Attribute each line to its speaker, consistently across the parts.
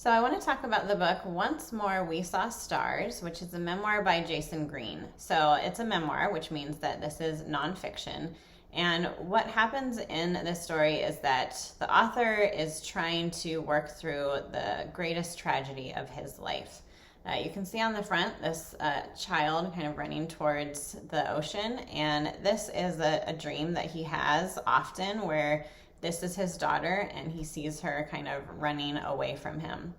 Speaker 1: So I want to talk about the book Once More We Saw Stars, which is a memoir by Jayson Greene. So it's a memoir, which means that this is nonfiction. And what happens in this story is that the author is trying to work through the greatest tragedy of his life. You can see on the front this child kind of running towards the ocean, and this is a dream that he has often where this is his daughter and he sees her kind of running away from him.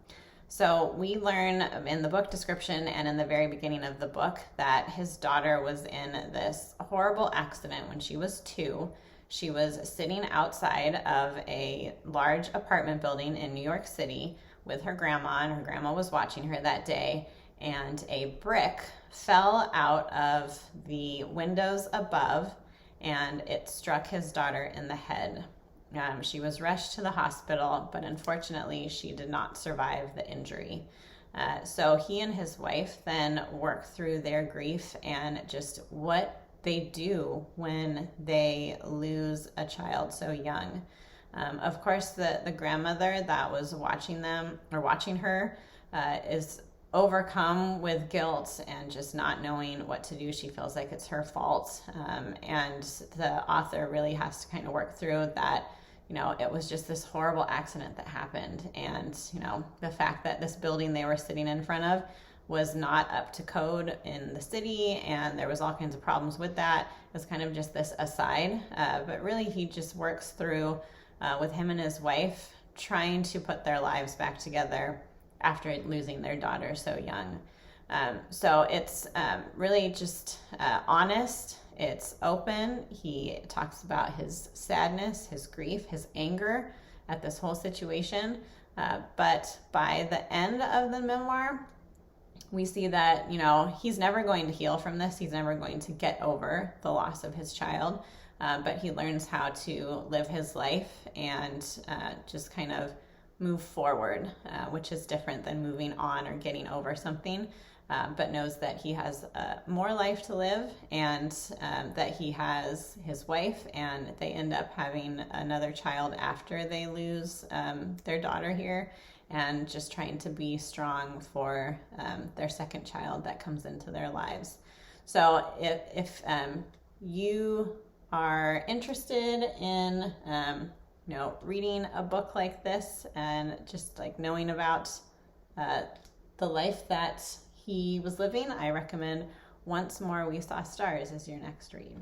Speaker 1: So we learn in the book description and in the very beginning of the book that his daughter was in this horrible accident when she was 2. She was sitting outside of a large apartment building in New York City with her grandma, and her grandma was watching her that day, and a brick fell out of the windows above and it struck his daughter in the head. She was rushed to the hospital, but unfortunately she did not survive the injury. So he and his wife then work through their grief and just what they do when they lose a child so young. Of course, the grandmother that was watching her is overcome with guilt and just not knowing what to do. She feels like it's her fault. And the author really has to kind of work through that, it was just this horrible accident that happened. And, the fact that this building they were sitting in front of was not up to code in the city, and there was all kinds of problems with that. It was kind of just this aside. But really, he just works through with him and his wife trying to put their lives back together after losing their daughter so young. So it's really just honest. It's open. He talks about his sadness, his grief, his anger at this whole situation. But by the end of the memoir, we see that, he's never going to heal from this. He's never going to get over the loss of his child. But he learns how to live his life and just kind of move forward, which is different than moving on or getting over something, but knows that he has more life to live, and that he has his wife, and they end up having another child after they lose their daughter here, and just trying to be strong for their second child that comes into their lives. So if you are interested in reading a book like this and just like knowing about the life that he was living, I recommend Once More We Saw Stars as your next read.